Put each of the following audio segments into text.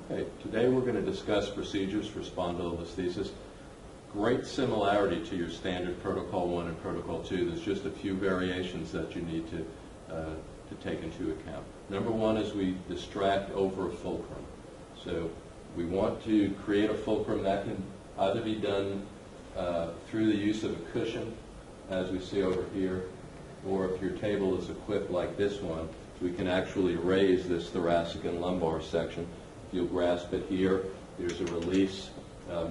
Okay, today we're going to discuss procedures for spondylolisthesis. Great similarity to your standard Protocol 1 and Protocol 2. There's just a few variations that you need to take into account. Number one is we distract over a fulcrum. So we want to create a fulcrum that can either be done through the use of a cushion, as we see over here, or if your table is equipped like this one, we can actually raise this thoracic and lumbar section. If you'll grasp it here, there's a release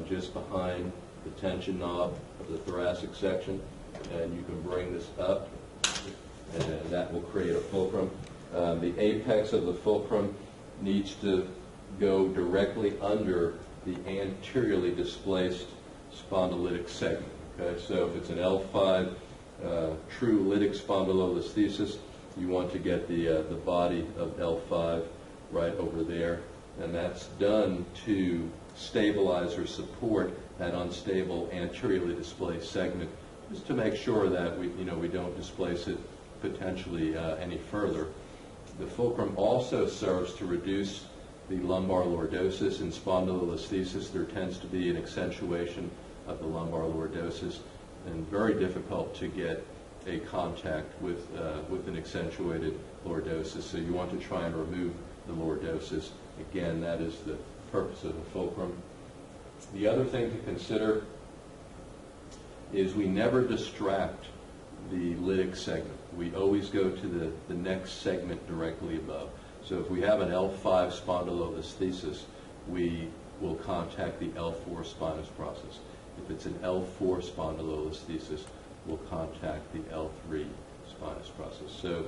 just behind the tension knob of the thoracic section, and you can bring this up, and that will create a fulcrum. The apex of the fulcrum needs to go directly under the anteriorly displaced spondylitic segment. Okay, so if it's an L5 true lytic spondylolisthesis, you want to get the body of L5 right over there, and that's done to stabilize or support that unstable anteriorly displaced segment, just to make sure that we don't displace it potentially any further. The fulcrum also serves to reduce the lumbar lordosis. In spondylolisthesis, there tends to be an accentuation of the lumbar lordosis, and very difficult to get a contact with an accentuated lordosis. So you want to try and remove the lordosis. Again, that is the purpose of the fulcrum. The other thing to consider is we never distract the lytic segment. We always go to the next segment directly above. So if we have an L5 spondylolisthesis, we will contact the L4 spinous process. If it's an L4 spondylolisthesis, we'll contact the L3 spinous process. So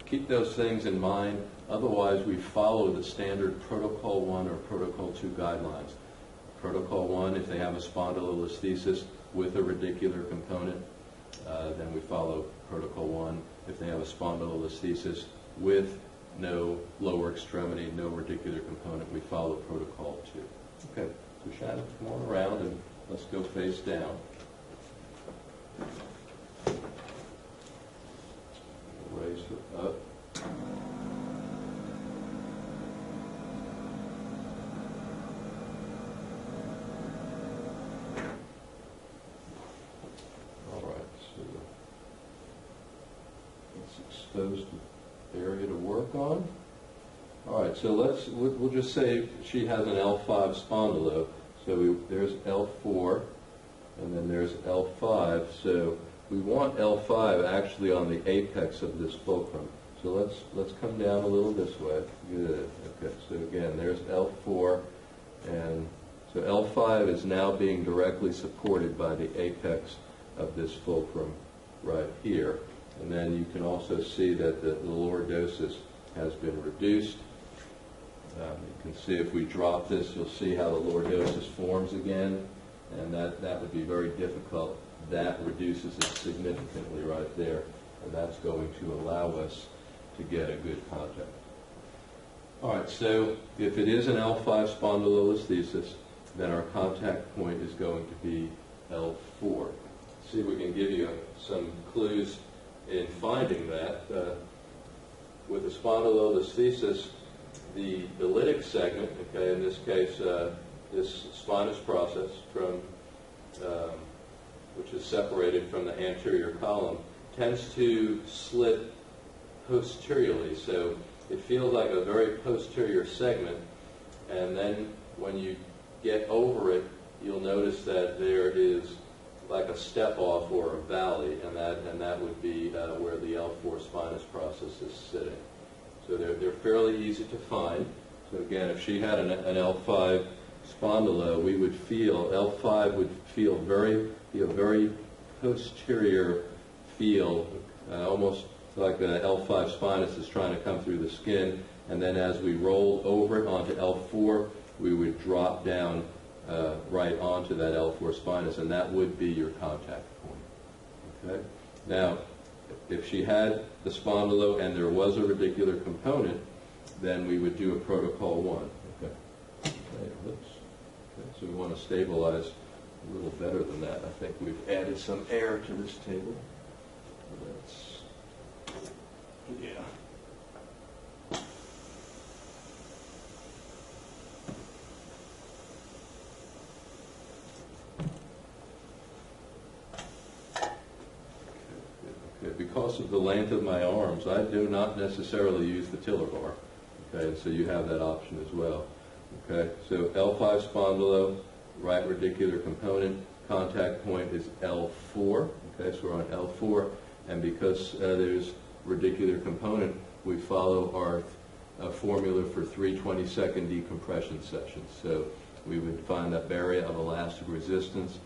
keep those things in mind. Otherwise, we follow the standard Protocol 1 or Protocol 2 guidelines. Protocol 1, if they have a spondylolisthesis with a radicular component, then we follow Protocol 1. If they have a spondylolisthesis with no lower extremity, no radicular component, we follow Protocol 2. Okay, so Shannon, come on around and let's go face down. Raise her up. All right, so let's expose the area to work on. All right, so we'll just say she has an L5 spondylo. So there's L4, and then there's L5. So we want L5 actually on the apex of this fulcrum. So let's come down a little this way. Good. Okay. So again, there's L4, and so L5 is now being directly supported by the apex of this fulcrum right here. And then you can also see that the lordosis has been reduced. You can see if we drop this, you'll see how the lordosis forms again, and that would be very difficult. That reduces it significantly right there, and that's going to allow us to get a good contact. All right, so if it is an L5 spondylolisthesis, then our contact point is going to be L4. See if we can give you some clues in finding that. With a spondylolisthesis, the lytic segment, okay, in this case, this spinous process from which is separated from the anterior column, tends to slit posteriorly. So it feels like a very posterior segment, and then when you get over it, you'll notice that there is like a step off or a valley, and that would be where the L4 spinous process is sitting. So they're fairly easy to find. So again, if she had an L5 spondylo, we would feel L5 would feel be a very posterior feel, almost like the L5 spinous is trying to come through the skin, and then as we roll over it onto L4, we would drop down right onto that L4 spinous, and that would be your contact point. Okay. Now, if she had the spondylo and there was a radicular component, then we would do a Protocol 1. Okay. Okay, so we want to stabilize a little better than that. I think we've added some air to this table. Yeah. because of the length of my arms, I do not necessarily use the tiller bar. Okay, so you have that option as well. Okay, so L5 spondylo, right radicular component, contact point is L4. Okay, so we're on L4, and because there's radicular component, we follow our formula for 3 20-second decompression sessions. So we would find that area of elastic resistance,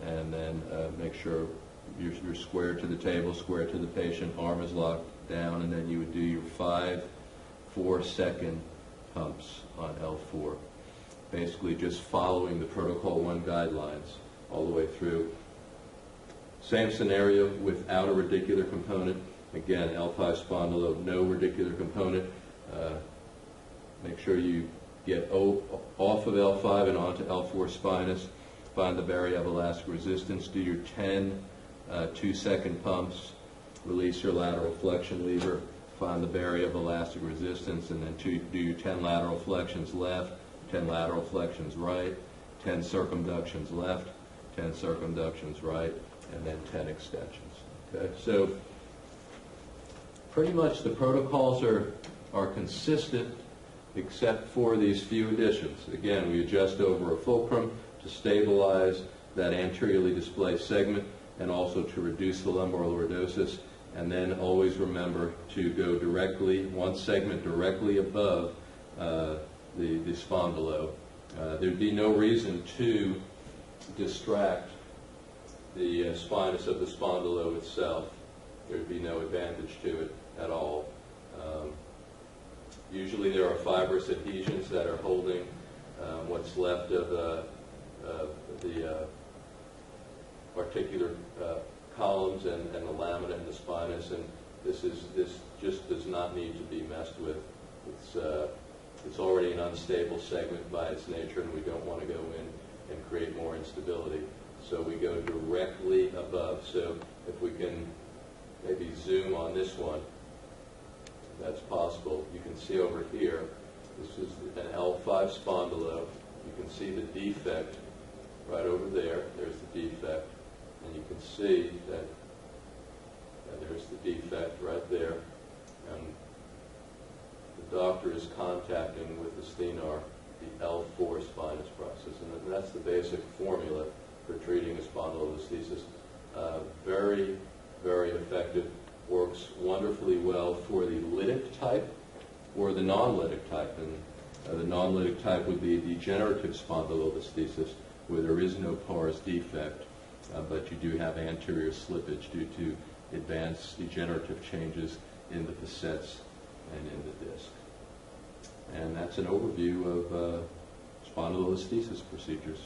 and then make sure you're square to the table, square to the patient, arm is locked down, and then you would do your 5 4-second pumps on L4. Basically just following the Protocol 1 guidelines all the way through. Same scenario without a radicular component. Again, L5 spondylo, no radicular component. Make sure you get off of L5 and onto L4 spinous. Find the area of elastic resistance. Do your 10 2-second pumps. Release your lateral flexion lever. Find the area of elastic resistance, and then do your 10 lateral flexions left, 10 lateral flexions right, 10 circumductions left, 10 circumductions right, and then 10 extensions. Okay, so pretty much the protocols are consistent except for these few additions. Again, we adjust over a fulcrum to stabilize that anteriorly displaced segment and also to reduce the lumbar lordosis. And then always remember to go directly, one segment directly above the spondylo. There'd be no reason to distract the spinous of the spondylo itself. There'd be no advantage to it at all. Usually there are fibrous adhesions that are holding what's left of the articular columns and the lamina and the spinous, and this just does not need to be messed with. It's already an unstable segment by its nature, and we don't want to go in and create more instability. So we go directly above. So if we can maybe zoom on this one, that's possible. You can see over here, this is an L5 spondylo. You can see the defect right over there. There's the defect. And you can see that there's the defect right there. And the doctor is contacting with the Stenar the L4 spinous process. And that's the basic formula for treating a spondylolisthesis. Very, very effective. Works wonderfully well for the lytic type or the non-lytic type. And the non-lytic type would be a degenerative spondylolisthesis where there is no pars defect. But you do have anterior slippage due to advanced degenerative changes in the facets and in the disc. And that's an overview of spondylolisthesis procedures.